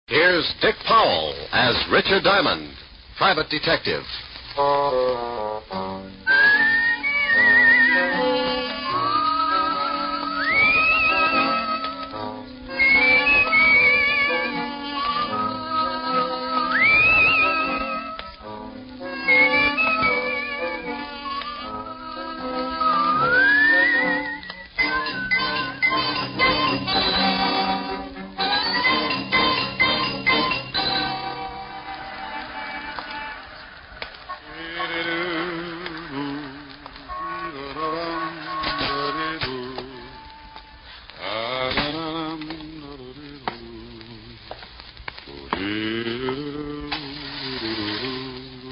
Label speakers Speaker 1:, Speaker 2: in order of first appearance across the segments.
Speaker 1: Here's Dick Powell as Richard Diamond, private detective.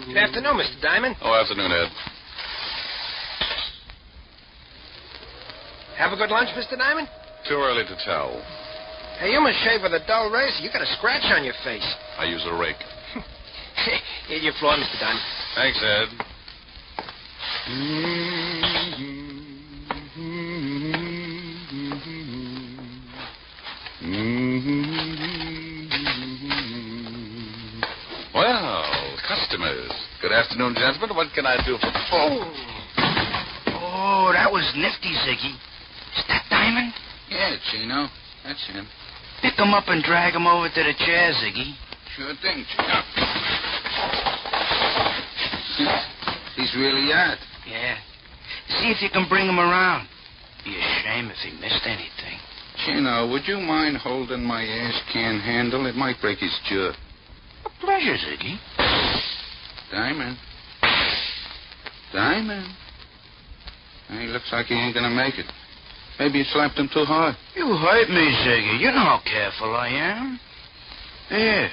Speaker 2: Good afternoon, Mr. Diamond.
Speaker 3: Oh, afternoon, Ed.
Speaker 2: Have a good lunch, Mr. Diamond?
Speaker 3: Too early to tell.
Speaker 2: Hey, you must shave with a dull razor. You got a scratch on your face.
Speaker 3: I use a rake.
Speaker 2: Here's your floor, Mr. Diamond.
Speaker 3: Thanks, Ed. Well, customers. Good afternoon, gentlemen. What can I do for...
Speaker 4: Oh, that was nifty, Ziggy. Is that Diamond?
Speaker 5: Yeah, Chino. That's him.
Speaker 4: Pick him up and drag him over to the chair, Ziggy.
Speaker 5: Sure thing, Chino. He's really out.
Speaker 4: Yeah. See if you can bring him around. Be a shame if he missed anything.
Speaker 5: Chino, would you mind holding my ash can handle? It might break his jaw.
Speaker 4: A pleasure, Ziggy.
Speaker 5: Diamond. Diamond. He looks like he ain't gonna make it. Maybe you slapped him too hard.
Speaker 4: You hurt me, Ziggy. You know how careful I am. Here.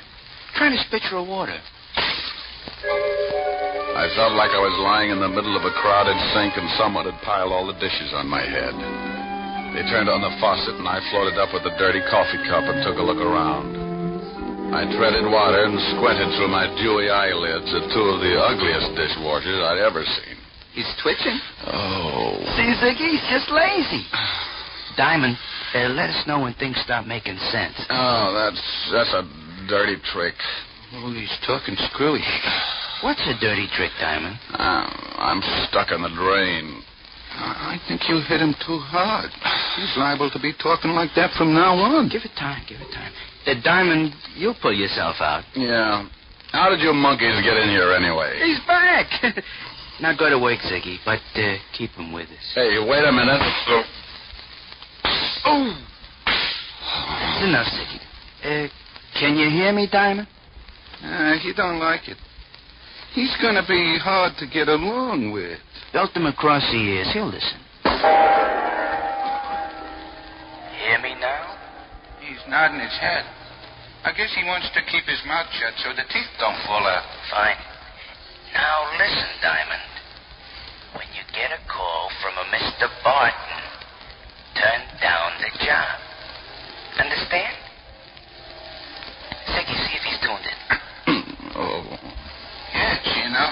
Speaker 4: Try this pitcher of water.
Speaker 3: I felt like I was lying in the middle of a crowded sink and someone had piled all the dishes on my head. They turned on the faucet and I floated up with a dirty coffee cup and took a look around. I treaded water and squinted through my dewy eyelids at two of the ugliest dishwashers I'd ever seen.
Speaker 4: He's twitching.
Speaker 3: Oh.
Speaker 4: See, Ziggy, he's just lazy. Diamond, let us know when things start making sense.
Speaker 3: Oh, that's a dirty trick.
Speaker 5: Oh, he's talking screwy.
Speaker 4: What's a dirty trick, Diamond?
Speaker 3: I'm stuck in the drain.
Speaker 5: I think you hit him too hard. He's liable to be talking like that from now on.
Speaker 4: Give it time. Diamond, you'll pull yourself out.
Speaker 3: Yeah. How did you monkeys get in here anyway?
Speaker 4: He's back. Now go to work, Ziggy, but keep him with us.
Speaker 3: Hey, wait a minute.
Speaker 4: Oh! That's enough, Ziggy. Can you hear me, Diamond?
Speaker 5: He don't like it. He's going to be hard to get along with.
Speaker 4: Belt him across the ears. He'll listen. Hear me now?
Speaker 5: He's nodding his head. I guess he wants to keep his mouth shut so the teeth don't fall out.
Speaker 4: Fine. Now listen, Diamond. When you get a call from a Mr. Barton, turn down the job. Understand? Ziggy, see if he's tuned in.
Speaker 3: Oh.
Speaker 5: Yeah, Chino.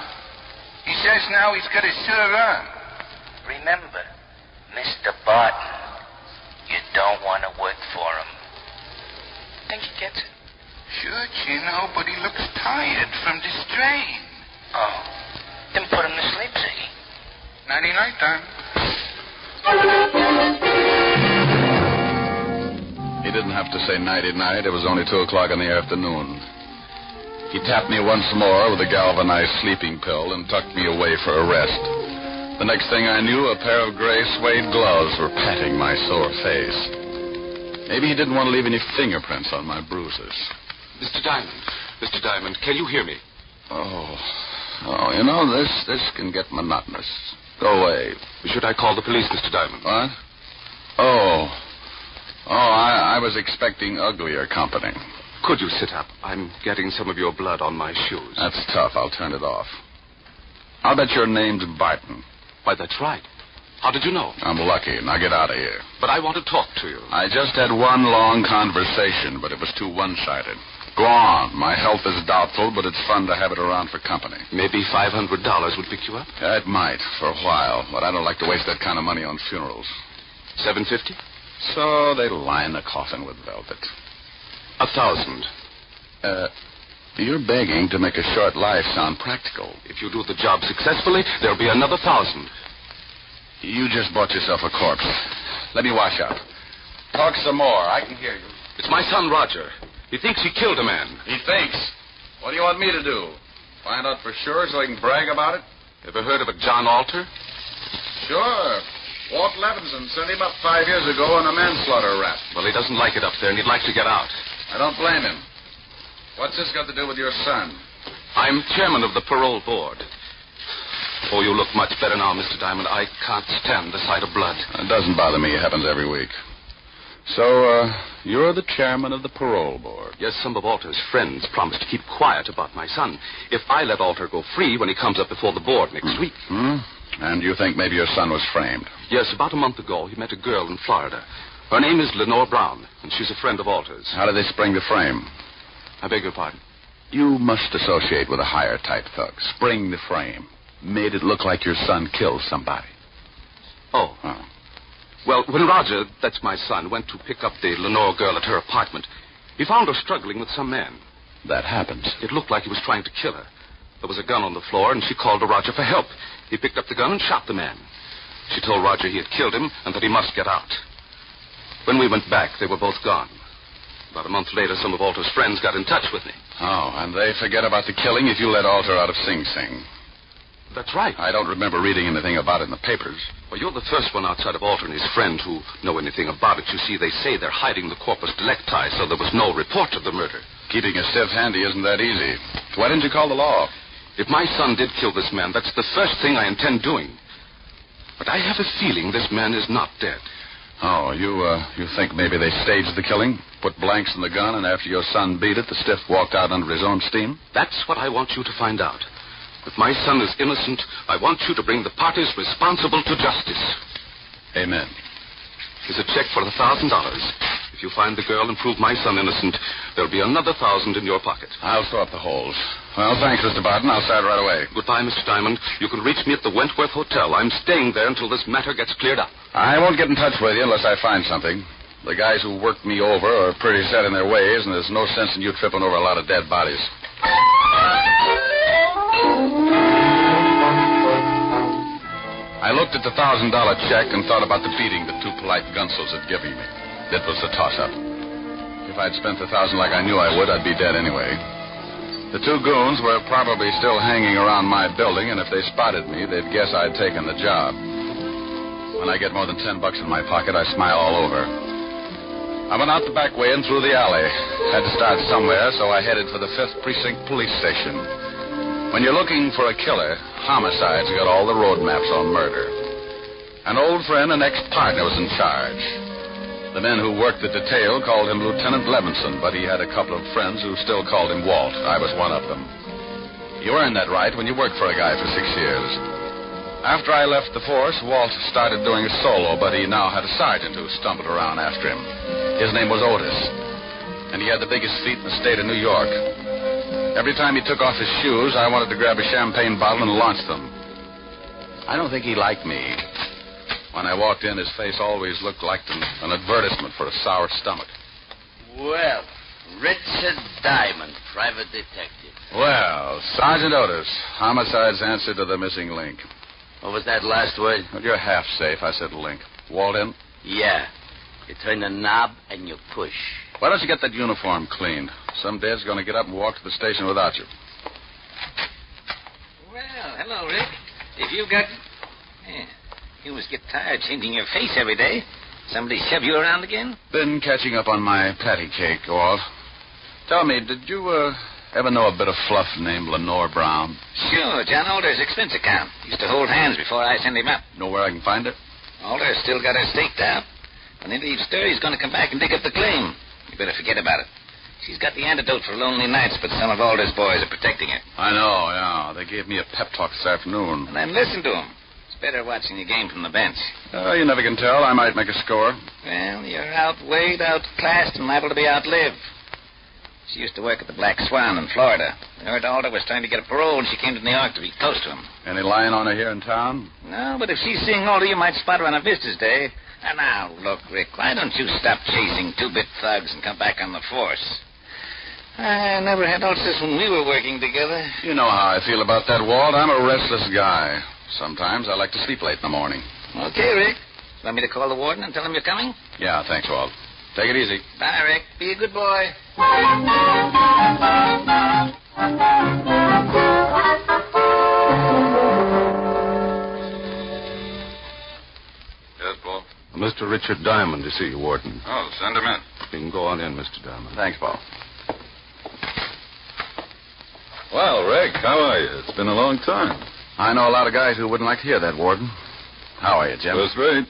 Speaker 5: He says now he's got his shirt on.
Speaker 4: Remember, Mr. Barton, you don't want to work for him. Think he gets it?
Speaker 5: Sure, Chino, but he looks tired from the strain.
Speaker 4: Oh, then put him to sleep, Ziggy.
Speaker 5: Nighty-night, time.
Speaker 3: He didn't have to say nighty-night. It was only 2 o'clock in the afternoon. He tapped me once more with a galvanized sleeping pill and tucked me away for a rest. The next thing I knew, a pair of gray suede gloves were patting my sore face. Maybe he didn't want to leave any fingerprints on my bruises.
Speaker 1: Mr. Diamond, can you hear me?
Speaker 3: Oh, you know, this can get monotonous. Go away.
Speaker 1: Should I call the police, Mr. Diamond?
Speaker 3: What? Oh, I was expecting uglier company.
Speaker 1: Could you sit up? I'm getting some of your blood on my shoes.
Speaker 3: That's tough. I'll turn it off. I'll bet your name's Barton.
Speaker 1: Why, that's right. How did you know?
Speaker 3: I'm lucky. Now get out of here.
Speaker 1: But I want to talk to you.
Speaker 3: I just had one long conversation, but it was too one-sided. Go on. My health is doubtful, but it's fun to have it around for company.
Speaker 1: Maybe $500 would pick you up?
Speaker 3: It might, for a while, but I don't like to waste that kind of money on funerals.
Speaker 1: $750?
Speaker 3: So they line the coffin with velvet.
Speaker 1: 1,000.
Speaker 3: You're begging to make a short life sound practical.
Speaker 6: If you do the job successfully, there'll be another 1,000.
Speaker 3: You just bought yourself a corpse. Let me wash up. Talk some more. I can hear you.
Speaker 6: It's my son, Roger. He thinks he killed a man.
Speaker 3: He thinks. What do you want me to do? Find out for sure so I can brag about it?
Speaker 6: Ever heard of a John Alter?
Speaker 3: Sure. Walt Levinson sent him up 5 years ago on a manslaughter rap.
Speaker 6: Well, he doesn't like it up there, and he'd like to get out.
Speaker 3: I don't blame him. What's this got to do with your son?
Speaker 6: I'm chairman of the parole board. Oh, you look much better now, Mr. Diamond. I can't stand the sight of blood.
Speaker 3: It doesn't bother me. It happens every week. So, you're the chairman of the parole board.
Speaker 6: Yes, some of Alter's friends promised to keep quiet about my son if I let Alter go free when he comes up before the board next week.
Speaker 3: And you think maybe your son was framed?
Speaker 6: Yes, about a month ago, he met a girl in Florida. Her name is Lenore Brown, and she's a friend of Alter's.
Speaker 3: How did they spring the frame?
Speaker 6: I beg your pardon?
Speaker 3: You must associate with a higher type thug. Spring the frame. Made it look like your son killed somebody.
Speaker 6: Oh. Well, when Roger, that's my son, went to pick up the Lenore girl at her apartment, he found her struggling with some man.
Speaker 3: That happens.
Speaker 6: It looked like he was trying to kill her. There was a gun on the floor, and she called to Roger for help. He picked up the gun and shot the man. She told Roger he had killed him and that he must get out. When we went back, they were both gone. About a month later, some of Alter's friends got in touch with me.
Speaker 3: Oh, and they forget about the killing if you let Alter out of Sing Sing.
Speaker 6: That's right.
Speaker 3: I don't remember reading anything about it in the papers.
Speaker 6: Well, you're the first one outside of Alter and his friend who know anything about it. You see, they say they're hiding the corpus delicti, so there was no report of the murder.
Speaker 3: Keeping a stiff handy isn't that easy. Why didn't you call the law?
Speaker 6: If my son did kill this man, that's the first thing I intend doing. But I have a feeling this man is not dead.
Speaker 3: Oh, you think maybe they staged the killing? Put blanks in the gun, and after your son beat it, the stiff walked out under his own steam?
Speaker 6: That's what I want you to find out. If my son is innocent, I want you to bring the parties responsible to justice.
Speaker 3: Amen.
Speaker 6: Here's a check for $1,000. If you find the girl and prove my son innocent, there'll be another 1,000 in your pocket.
Speaker 3: I'll sew up the holes. Well, thanks, Mr. Barton. I'll start right away.
Speaker 6: Goodbye, Mr. Diamond. You can reach me at the Wentworth Hotel. I'm staying there until this matter gets cleared up.
Speaker 3: I won't get in touch with you unless I find something. The guys who worked me over are pretty set in their ways, and there's no sense in you tripping over a lot of dead bodies. I looked at the $1,000 check and thought about the beating the two polite gunsels had given me. It was a toss-up. If I'd spent the $1,000 like I knew I would, I'd be dead anyway. The two goons were probably still hanging around my building, and if they spotted me, they'd guess I'd taken the job. When I get more than $10 in my pocket, I smile all over. I went out the back way and through the alley. Had to start somewhere, so I headed for the 5th Precinct Police Station. When you're looking for a killer, homicide's got all the road maps on murder. An old friend and ex-partner was in charge. The men who worked the detail called him Lieutenant Levinson, but he had a couple of friends who still called him Walt. I was one of them. You earn that right when you work for a guy for 6 years. After I left the force, Walt started doing a solo, but he now had a sergeant who stumbled around after him. His name was Otis, and he had the biggest feet in the state of New York. Every time he took off his shoes, I wanted to grab a champagne bottle and launch them. I don't think he liked me. When I walked in, his face always looked like an advertisement for a sour stomach.
Speaker 7: Well, Richard Diamond, private detective.
Speaker 3: Well, Sergeant Otis, homicide's answer to the missing link.
Speaker 7: What was that last word?
Speaker 3: Well, you're half safe. I said link. Walt in?
Speaker 7: Yeah. You turn the knob and you push.
Speaker 3: Why don't you get that uniform cleaned? Some dead's going to get up and walk to the station without you.
Speaker 2: Well, hello, Rick. If you've got... Yeah. You must get tired changing your face every day. Somebody shove you around again?
Speaker 3: Been catching up on my patty cake, Walt. Tell me, did you ever know a bit of fluff named Lenore Brown?
Speaker 2: Sure, John Alder's expense account. Used to hold hands before I sent him up.
Speaker 3: Know where I can find her?
Speaker 2: Alder's still got her staked out. When they leave stir, he's going to come back and dig up the claim. You better forget about it. She's got the antidote for lonely nights, but some of Alder's boys are protecting her.
Speaker 3: I know, yeah. They gave me a pep talk this afternoon.
Speaker 2: And then listen to them. It's better watching the game from the bench.
Speaker 3: You never can tell. I might make a score.
Speaker 2: Well, you're outweighed, outclassed, and liable to be outlived. She used to work at the Black Swan in Florida. I heard Alder was trying to get a parole, and she came to New York to be close to him.
Speaker 3: Any lying on her here in town?
Speaker 2: No, but if she's seeing Alder, you might spot her on a visitor's day. And now, look, Rick, why don't you stop chasing two-bit thugs and come back on the force? I never had ulcers when we were working together.
Speaker 3: You know how I feel about that, Walt. I'm a restless guy. Sometimes I like to sleep late in the morning.
Speaker 2: Okay, Rick. Want me to call the warden and tell him you're coming?
Speaker 3: Yeah, thanks, Walt. Take it easy.
Speaker 2: Bye, Rick. Be a good boy.
Speaker 3: Yes, Paul?
Speaker 6: Mr. Richard Diamond to see you, Warden.
Speaker 3: Oh, send him in.
Speaker 6: You can go on in, Mr. Diamond.
Speaker 3: Thanks, Paul.
Speaker 8: Well, Rick, how are you? It's been a long time.
Speaker 3: I know a lot of guys who wouldn't like to hear that, Warden. How are you, Jim?
Speaker 8: First rate.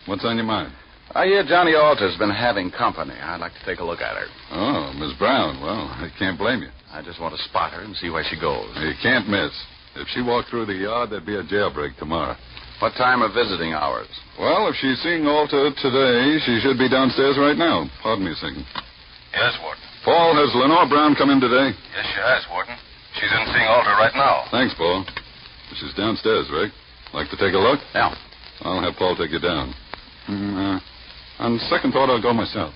Speaker 8: What's on your mind?
Speaker 3: I hear Johnny Alter's been having company. I'd like to take a look at her.
Speaker 8: Oh, Miss Brown. Well, I can't blame you.
Speaker 3: I just want to spot her and see where she goes.
Speaker 8: You can't miss. If she walked through the yard, there'd be a jailbreak tomorrow.
Speaker 3: What time are visiting hours?
Speaker 8: Well, if she's seeing Alter today, she should be downstairs right now. Pardon me a second.
Speaker 3: Yes, Warden.
Speaker 8: Paul, has Lenore Brown come in today?
Speaker 3: Yes, she has, Warden. She's in seeing Alter right now.
Speaker 8: Thanks, Paul. She's downstairs, Rick. Like to take a look?
Speaker 3: Yeah.
Speaker 8: I'll have Paul take you down. On second thought, I'll go myself.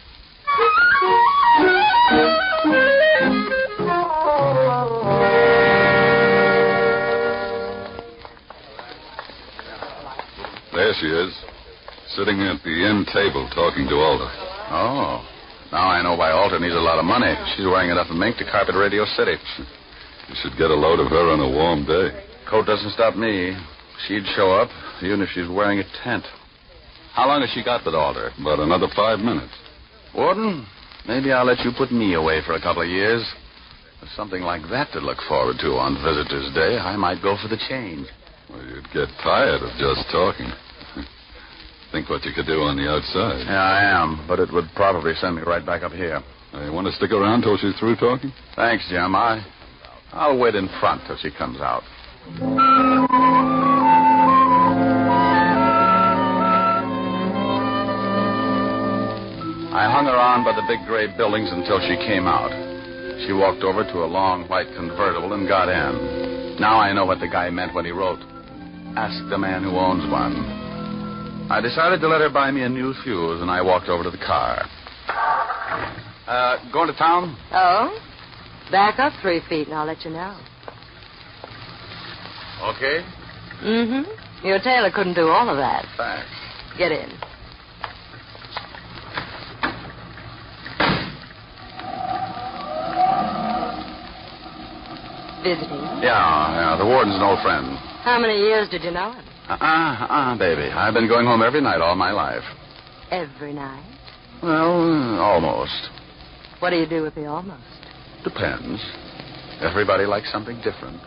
Speaker 8: There she is, sitting at the end table talking to Alder.
Speaker 3: Oh. Now I know why Alter needs a lot of money. She's wearing enough mink to carpet Radio City.
Speaker 8: You should get a load of her on a warm day.
Speaker 3: Coat doesn't stop me. She'd show up, even if she's wearing a tent. How long has she got with Alder?
Speaker 8: About another 5 minutes.
Speaker 3: Warden, maybe I'll let you put me away for a couple of years. With something like that to look forward to on Visitor's Day, I might go for the change.
Speaker 8: Well, you'd get tired of just talking. Think what you could do on the outside.
Speaker 3: Yeah, I am, but it would probably send me right back up here.
Speaker 8: You want to stick around till she's through talking?
Speaker 3: Thanks, Jim. I'll wait in front till she comes out. I hung around by the big gray buildings until she came out. She walked over to a long white convertible and got in. Now I know what the guy meant when he wrote, "Ask the man who owns one." I decided to let her buy me a new fuse, and I walked over to the car. Going to town?
Speaker 9: Oh? Back up 3 feet and I'll let you know.
Speaker 3: Okay.
Speaker 9: Mm-hmm. Your tailor couldn't do all of that.
Speaker 3: Thanks.
Speaker 9: Get in. Visiting?
Speaker 3: Yeah, the warden's an old friend.
Speaker 9: How many years did you know him?
Speaker 3: Baby. I've been going home every night all my life.
Speaker 9: Every night?
Speaker 3: Well, almost.
Speaker 9: What do you do with the almost?
Speaker 3: Depends. Everybody likes something different.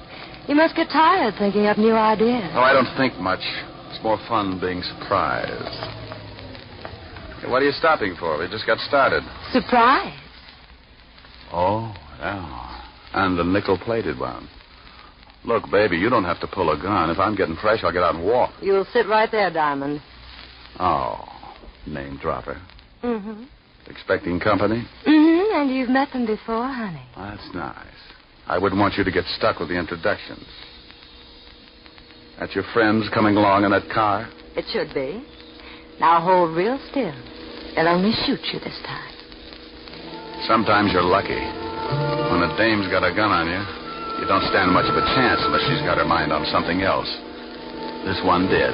Speaker 9: You must get tired thinking up new ideas.
Speaker 3: Oh, I don't think much. It's more fun being surprised. Hey, what are you stopping for? We just got started.
Speaker 9: Surprise?
Speaker 3: Oh, yeah. And the nickel-plated one. Look, baby, you don't have to pull a gun. If I'm getting fresh, I'll get out and walk.
Speaker 9: You'll sit right there, Diamond.
Speaker 3: Oh, name dropper.
Speaker 9: Mm-hmm.
Speaker 3: Expecting company?
Speaker 9: Mm-hmm, and you've met them before, honey.
Speaker 3: That's nice. I wouldn't want you to get stuck with the introductions. That's your friends coming along in that car?
Speaker 9: It should be. Now hold real still. They'll only shoot you this time.
Speaker 3: Sometimes you're lucky. When a dame's got a gun on you, you don't stand much of a chance unless she's got her mind on something else. This one did.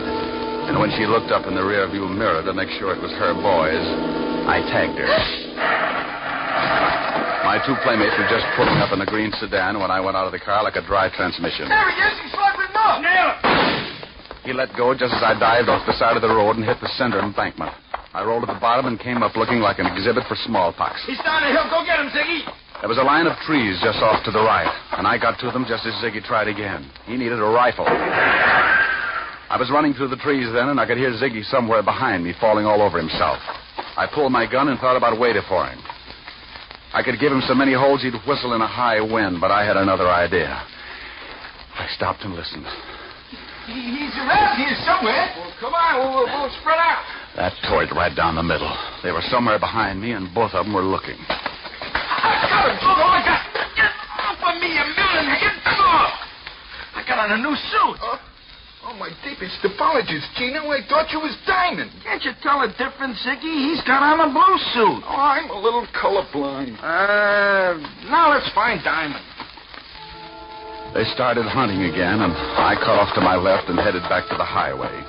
Speaker 3: And when she looked up in the rearview mirror to make sure it was her boys, I tagged her. My two playmates were just pulling up in the green sedan when I went out of the car like a dry transmission.
Speaker 5: There he is. He's slugging up. Nail it.
Speaker 3: He let go just as I dived off the side of the road and hit the center embankment. I rolled to the bottom and came up looking like an exhibit for smallpox.
Speaker 5: He's down the hill. Go get him, Ziggy.
Speaker 3: There was a line of trees just off to the right, and I got to them just as Ziggy tried again. He needed a rifle. I was running through the trees then, and I could hear Ziggy somewhere behind me falling all over himself. I pulled my gun and thought about waiting for him. I could give him so many holes he'd whistle in a high wind, but I had another idea. I stopped and listened.
Speaker 5: He's around here somewhere. Well, come on. We'll spread out.
Speaker 3: That tore it right down the middle. They were somewhere behind me, and both of them were looking.
Speaker 5: I got him. Oh, my God. Get off of me, you million. Get off. I got on a new suit. Oh, my deepest apologies, Chino. I thought you was Diamond.
Speaker 10: Can't you tell a difference, Ziggy? He's got on a blue suit.
Speaker 5: Oh, I'm a little colorblind.
Speaker 10: Now let's find Diamond.
Speaker 3: They started hunting again, and I cut off to my left and headed back to the highway.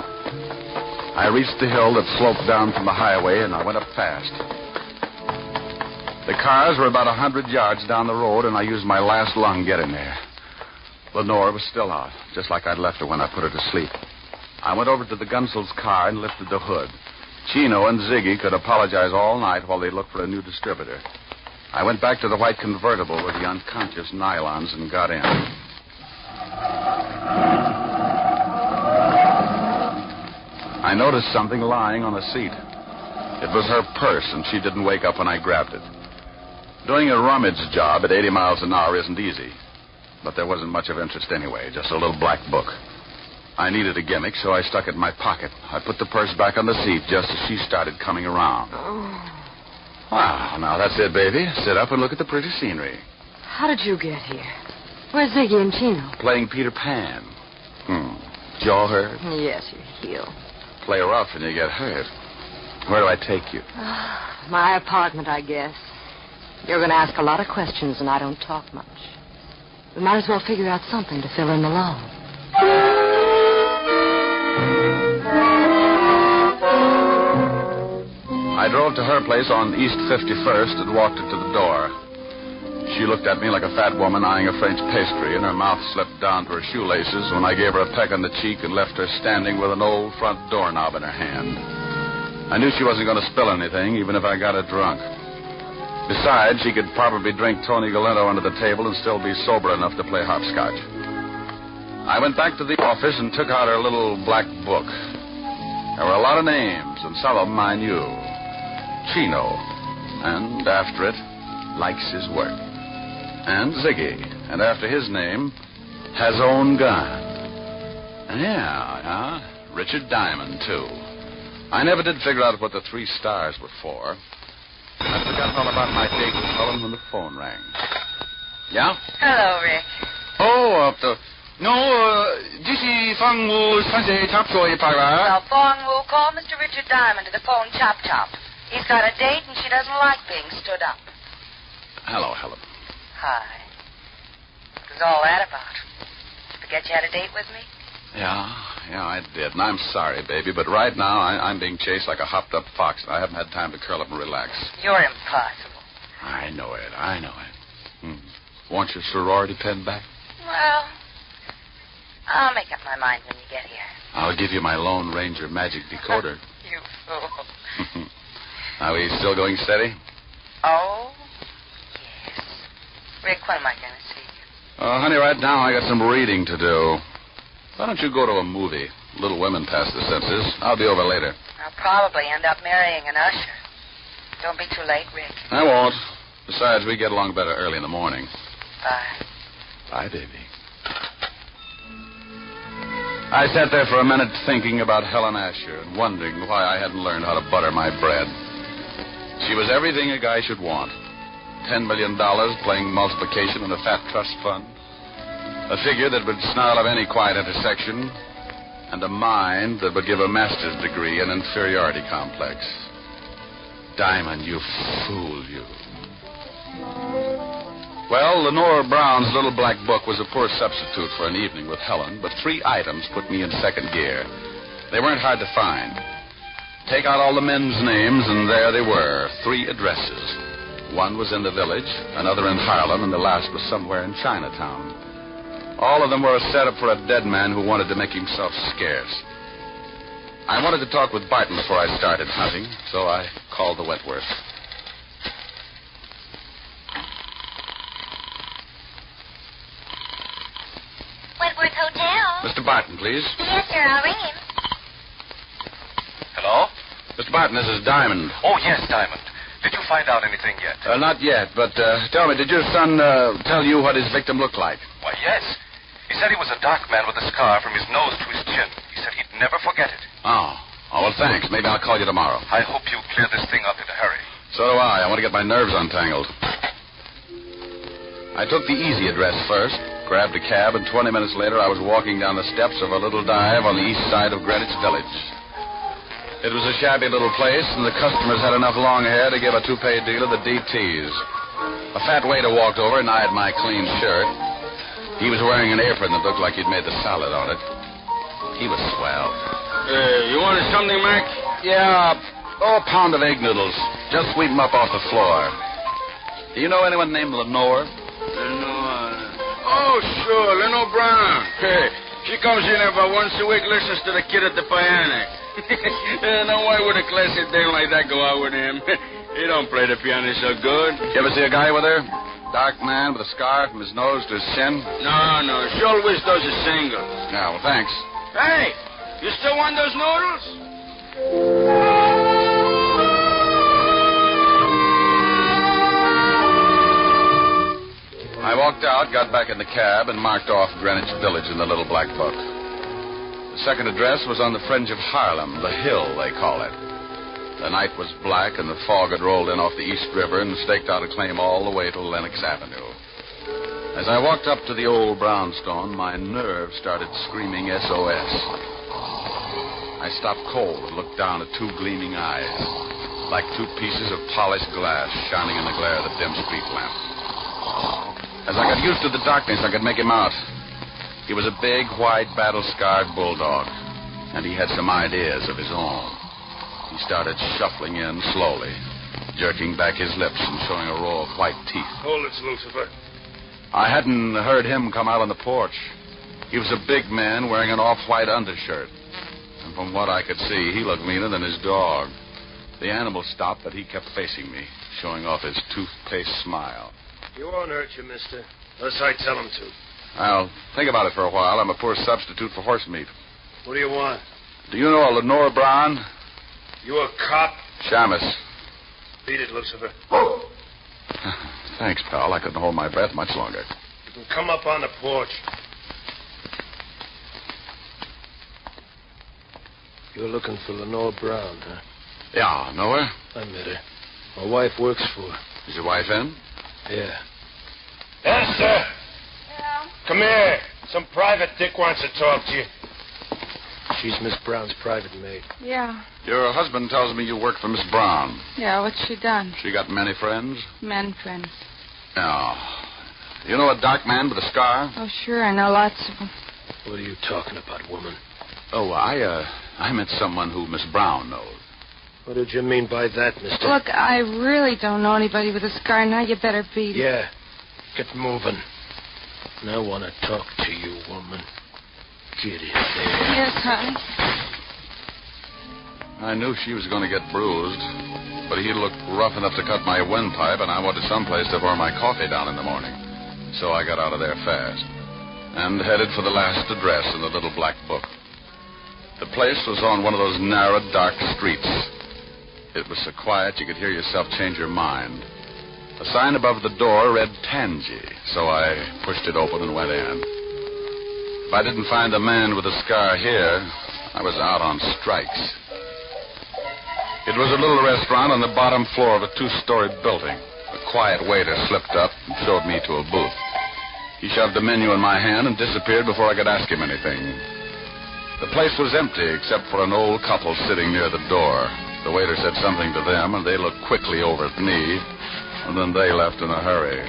Speaker 3: I reached the hill that sloped down from the highway, and I went up fast. The cars were about 100 yards down the road, and I used my last lung getting there. Lenore was still out, just like I'd left her when I put her to sleep. I went over to the Gunsel's car and lifted the hood. Chino and Ziggy could apologize all night while they looked for a new distributor. I went back to the white convertible with the unconscious nylons and got in. I noticed something lying on the seat. It was her purse, and she didn't wake up when I grabbed it. Doing a rummage job at 80 miles an hour isn't easy. But there wasn't much of interest anyway, just a little black book. I needed a gimmick, so I stuck it in my pocket. I put the purse back on the seat just as she started coming around.
Speaker 9: Oh.
Speaker 3: Well, now that's it, baby. Sit up and look at the pretty scenery.
Speaker 9: How did you get here? Where's Ziggy and Chino?
Speaker 3: Playing Peter Pan. Jaw hurt?
Speaker 9: Yes, you heal.
Speaker 3: Play rough and you get hurt. Where do I take you?
Speaker 9: My apartment, I guess. You're going to ask a lot of questions, and I don't talk much. We might as well figure out something to fill in the lull.
Speaker 3: I drove to her place on East 51st and walked her to the door. She looked at me like a fat woman eyeing a French pastry, and her mouth slipped down to her shoelaces when I gave her a peck on the cheek and left her standing with an old front doorknob in her hand. I knew she wasn't going to spill anything, even if I got her drunk. Besides, she could probably drink Tony Galento under the table and still be sober enough to play hopscotch. I went back to the office and took out her little black book. There were a lot of names, and some of them I knew. Chino, and after it, likes his work. And Ziggy, and after his name, has own gun. Yeah, Richard Diamond, too. I never did figure out what the 3 stars were for. I'd forgotten all about my date with Helen when the phone rang. Yeah?
Speaker 11: Hello, Rick. Call Mr. Richard Diamond to the phone chop. He's got a date and she doesn't like being stood up.
Speaker 3: Hello, Helen.
Speaker 11: Hi. What was all that about? Did you forget you had a date with me?
Speaker 3: Yeah, I did. And I'm sorry, baby, but right now I'm being chased like a hopped-up fox. I haven't had time to curl up and relax.
Speaker 11: You're impossible.
Speaker 3: I know it. Want your sorority pen back?
Speaker 11: Well, I'll make up my mind when you get here.
Speaker 3: I'll give you my Lone Ranger magic decoder.
Speaker 11: You fool.
Speaker 3: Are we still going steady?
Speaker 11: Oh, yes. Rick, when am I going to see you?
Speaker 3: Honey, right now I got some reading to do. Why don't you go to a movie? Little Women past the senses. I'll be over later.
Speaker 11: I'll probably end up marrying an usher. Don't be too late, Rick.
Speaker 3: I won't. Besides, we get along better early in the morning.
Speaker 11: Bye.
Speaker 3: Bye, baby. I sat there for a minute thinking about Helen Asher and wondering why I hadn't learned how to butter my bread. She was everything a guy should want. $10 million playing multiplication in a fat trust fund. A figure that would snarl of any quiet intersection. And a mind that would give a master's degree in inferiority complex. Diamond, you fool, you. Well, Lenore Brown's little black book was a poor substitute for an evening with Helen, but 3 items put me in second gear. They weren't hard to find. Take out all the men's names, and there they were, 3 addresses. One was in the village, another in Harlem, and the last was somewhere in Chinatown. All of them were a setup for a dead man who wanted to make himself scarce. I wanted to talk with Barton before I started hunting, so I called the Wentworth.
Speaker 12: Wentworth Hotel.
Speaker 3: Mr. Barton, please.
Speaker 12: Yes, sir. I'll ring him.
Speaker 6: Hello?
Speaker 3: Mr. Barton, this is Diamond.
Speaker 6: Oh, yes, Diamond. Did you find out anything yet?
Speaker 3: Not yet, but tell me, did your son tell you what his victim looked like?
Speaker 6: Why, yes. He said he was a dark man with a scar from his nose to his chin. He said he'd never forget it.
Speaker 3: Oh, well, thanks. Maybe I'll call you tomorrow.
Speaker 6: I hope you clear this thing up in a hurry.
Speaker 3: So do I. I want to get my nerves untangled. I took the easy address first, grabbed a cab, and 20 minutes later I was walking down the steps of a little dive on the east side of Greenwich Village. It was a shabby little place, and the customers had enough long hair to give a two-pay deal of the DTs. A fat waiter walked over and eyed my clean shirt. He was wearing an apron that looked like he'd made the salad on it. He was swell.
Speaker 13: You wanted something, Mac?
Speaker 3: Yeah, a pound of egg noodles. Just sweep them up off the floor. Do you know anyone named Lenore?
Speaker 13: Lenore. Oh, sure, Lenore Brown. Hey, she comes in here about once a week, listens to the kid at the piano. Now, why would a classy dame like that go out with him? He don't play the piano so good.
Speaker 3: You ever see a guy with her? Dark man with a scar from his nose to his chin?
Speaker 13: No, she always does a single.
Speaker 3: Yeah, well, thanks.
Speaker 13: Hey, you still want those noodles?
Speaker 3: I walked out, got back in the cab, and marked off Greenwich Village in the little black book. The second address was on the fringe of Harlem, the Hill, they call it. The night was black, and the fog had rolled in off the East River and staked out a claim all the way to Lenox Avenue. As I walked up to the old brownstone, my nerves started screaming SOS. I stopped cold and looked down at two gleaming eyes, like two pieces of polished glass shining in the glare of the dim street lamp. As I got used to the darkness, I could make him out. He was a big, white, battle-scarred bulldog, and he had some ideas of his own. He started shuffling in slowly, jerking back his lips and showing a row of white teeth.
Speaker 13: Hold it, Lucifer.
Speaker 3: I hadn't heard him come out on the porch. He was a big man wearing an off-white undershirt. And from what I could see, he looked meaner than his dog. The animal stopped, but he kept facing me, showing off his toothpaste smile.
Speaker 13: He won't hurt you, mister, unless I tell him to.
Speaker 3: I'll think about it for a while. I'm a poor substitute for horse meat.
Speaker 13: What do you want?
Speaker 3: Do you know a Lenore Brown?
Speaker 13: You a cop?
Speaker 3: Shamus.
Speaker 13: Beat it, Lucifer.
Speaker 3: Thanks, pal. I couldn't hold my breath much longer.
Speaker 13: You can come up on the porch. You're looking for Lenore Brown, huh?
Speaker 3: Yeah, know her?
Speaker 13: I met her. My wife works for her.
Speaker 3: Is your wife in?
Speaker 13: Yeah. Esther!
Speaker 12: Yeah?
Speaker 13: Come here. Some private dick wants to talk to you. She's Miss Brown's private maid.
Speaker 14: Yeah.
Speaker 3: Your husband tells me you work for Miss Brown.
Speaker 14: Yeah, what's she done?
Speaker 3: She got many friends?
Speaker 14: Men friends.
Speaker 3: Yeah. You know a dark man with a scar?
Speaker 14: Oh, sure, I know lots of them.
Speaker 13: What are you talking about, woman?
Speaker 3: Oh, I met someone who Miss Brown knows.
Speaker 13: What did you mean by that, mister?
Speaker 14: Look, I really don't know anybody with a scar. Now you better beat it.
Speaker 13: Yeah. Get moving. And I want to talk to you, woman. Get in there.
Speaker 14: Yes, honey.
Speaker 3: I knew she was going to get bruised, but he looked rough enough to cut my windpipe, and I wanted someplace to pour my coffee down in the morning. So I got out of there fast and headed for the last address in the little black book. The place was on one of those narrow, dark streets. It was so quiet you could hear yourself change your mind. A sign above the door read Tangy, so I pushed it open and went in. If I didn't find the man with the scar here, I was out on strikes. It was a little restaurant on the bottom floor of a two-story building. A quiet waiter slipped up and showed me to a booth. He shoved a menu in my hand and disappeared before I could ask him anything. The place was empty except for an old couple sitting near the door. The waiter said something to them, and they looked quickly over at me, and then they left in a hurry.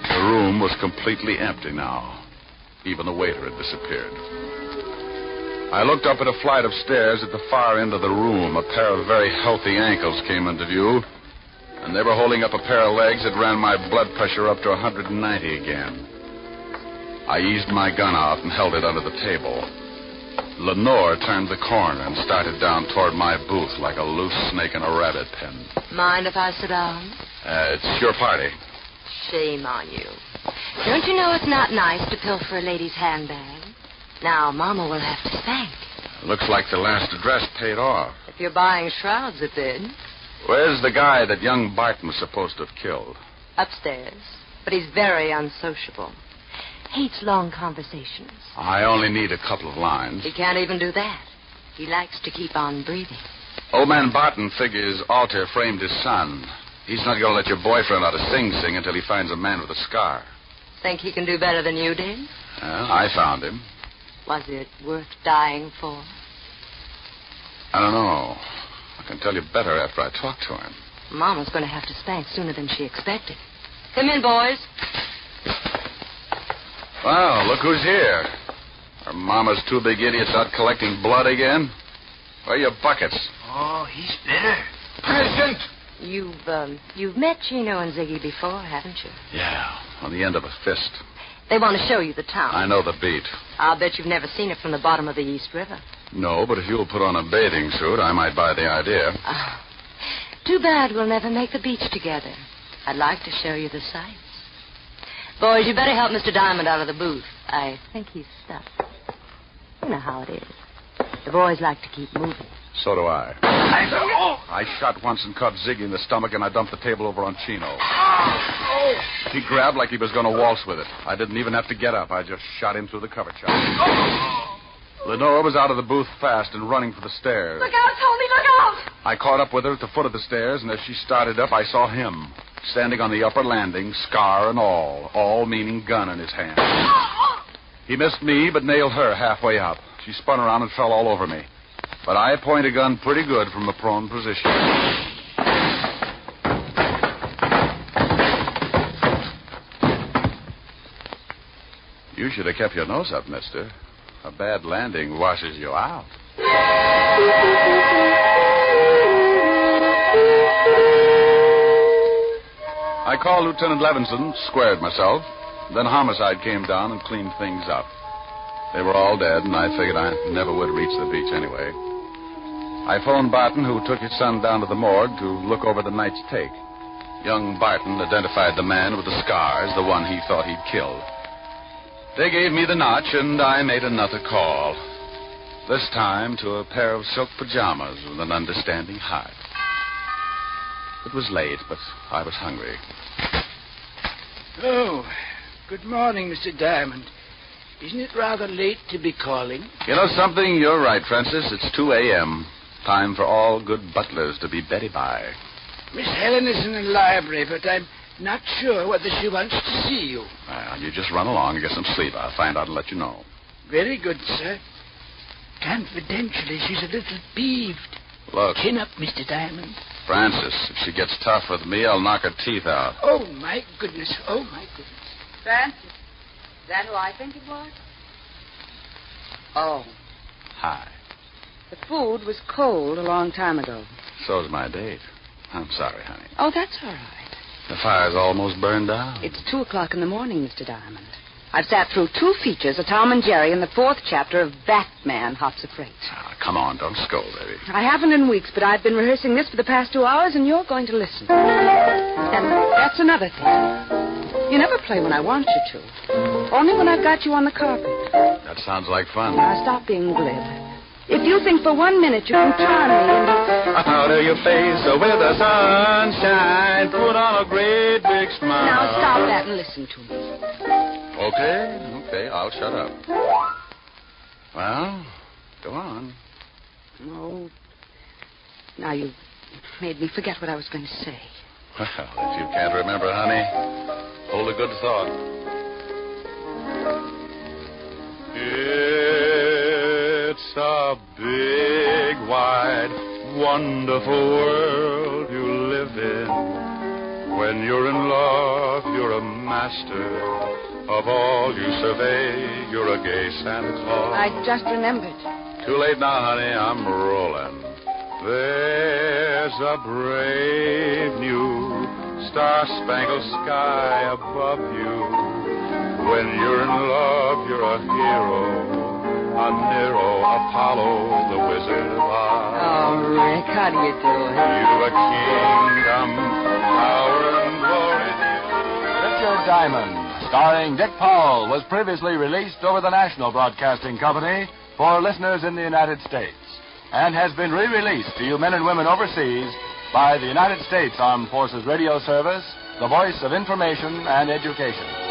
Speaker 3: The room was completely empty now. Even the waiter had disappeared. I looked up at a flight of stairs at the far end of the room. A pair of very healthy ankles came into view, and they were holding up a pair of legs that ran my blood pressure up to 190 again. I eased my gun out and held it under the table. Lenore turned the corner and started down toward my booth like a loose snake in a rabbit pen.
Speaker 9: Mind if I sit down?
Speaker 3: It's your party.
Speaker 9: Shame on you. Don't you know it's not nice to pilfer a lady's handbag? Now, Mama will have to thank.
Speaker 3: Looks like the last address paid off.
Speaker 9: If you're buying shrouds, it did.
Speaker 3: Where's the guy that young Barton was supposed to have killed?
Speaker 9: Upstairs. But he's very unsociable. Hates long conversations.
Speaker 3: I only need a couple of lines.
Speaker 9: He can't even do that. He likes to keep on breathing.
Speaker 3: Old man Barton figures Alter framed his son. He's not going to let your boyfriend out of Sing Sing until he finds a man with a scar.
Speaker 9: Think he can do better than you did?
Speaker 3: Well, I found him.
Speaker 9: Was it worth dying for?
Speaker 3: I don't know. I can tell you better after I talk to him.
Speaker 9: Mama's going to have to spank sooner than she expected. Come in, boys.
Speaker 3: Well, look who's here. Are Mama's two big idiots out collecting blood again? Where are your buckets?
Speaker 10: Oh, he's bitter.
Speaker 3: Present!
Speaker 9: You've met Chino and Ziggy before, haven't you?
Speaker 3: Yeah, on the end of a fist.
Speaker 9: They want to show you the town.
Speaker 3: I know the beat.
Speaker 9: I'll bet you've never seen it from the bottom of the East River.
Speaker 3: No, but if you'll put on a bathing suit, I might buy the idea.
Speaker 9: Too bad we'll never make the beach together. I'd like to show you the sights. Boys, you better help Mr. Diamond out of the booth. I think he's stuck. You know how it is. The boys like to keep moving.
Speaker 3: So do I. I shot once and caught Ziggy in the stomach, and I dumped the table over on Chino. He grabbed like he was going to waltz with it. I didn't even have to get up. I just shot him through the cover chop. Lenore was out of the booth fast and running for the stairs.
Speaker 12: Look out, Tony, look out!
Speaker 3: I caught up with her at the foot of the stairs, and as she started up, I saw him, standing on the upper landing, scar and all meaning gun in his hand. He missed me, but nailed her halfway up. She spun around and fell all over me. But I point a gun pretty good from a prone position. You should have kept your nose up, mister. A bad landing washes you out. I called Lieutenant Levinson, squared myself. Then homicide came down and cleaned things up. They were all dead, and I figured I never would reach the beach anyway. I phoned Barton, who took his son down to the morgue to look over the night's take. Young Barton identified the man with the scars, the one he thought he'd killed. They gave me the notch, and I made another call. This time to a pair of silk pajamas with an understanding heart. It was late, but I was hungry.
Speaker 10: Oh, good morning, Mr. Diamond. Isn't it rather late to be calling?
Speaker 3: You know something? You're right, Francis. It's 2 a.m. Time for all good butlers to be Betty by.
Speaker 10: Miss Helen is in the library, but I'm not sure whether she wants to see you.
Speaker 3: Well, you just run along and get some sleep. I'll find out and let you know.
Speaker 10: Very good, sir. Confidentially, she's a little peeved.
Speaker 3: Look.
Speaker 10: Chin up, Mr. Diamond.
Speaker 3: Francis, if she gets tough with me, I'll knock her teeth out.
Speaker 10: Oh, my goodness. Oh, my goodness.
Speaker 11: Francis, is that who I think it was?
Speaker 14: Oh.
Speaker 3: Hi.
Speaker 14: The food was cold a long time ago.
Speaker 3: So's my date. I'm sorry, honey.
Speaker 14: Oh, that's all right.
Speaker 3: The fire's almost burned out.
Speaker 14: It's 2:00 in the morning, Mr. Diamond. I've sat through 2 features of Tom and Jerry and the 4th chapter of Batman, Hops of Freight.
Speaker 3: Ah, come on, don't scold, baby.
Speaker 14: I haven't in weeks, but I've been rehearsing this for the past 2 hours, and you're going to listen. And that's another thing. You never play when I want you to. Only when I've got you on the carpet.
Speaker 3: That sounds like fun.
Speaker 14: Now, stop being glib. If you think for 1 minute you can charm me and...
Speaker 15: Out of your face with the sunshine, put on a great big smile.
Speaker 14: Now, stop that and listen to me.
Speaker 3: Okay, I'll shut up. Well, go on.
Speaker 14: Oh, now you made me forget what I was going to say.
Speaker 3: Well, if you can't remember, honey, hold a good thought. It's a big, wide, wonderful world you live in. When you're in love, you're a master. Of all you survey, you're a gay Santa Claus.
Speaker 14: I just remembered.
Speaker 3: Too late now, honey. I'm rolling. There's a brave new star-spangled sky above you. When you're in love, you're a hero, a Nero, Apollo, the Wizard of Oz.
Speaker 14: Oh, Rick, how do you do it?
Speaker 3: You've a kingdom, power and glory.
Speaker 16: Richard Diamond, starring Dick Powell, was previously released over the National Broadcasting Company for listeners in the United States and has been re-released to you men and women overseas by the United States Armed Forces Radio Service, the voice of information and education.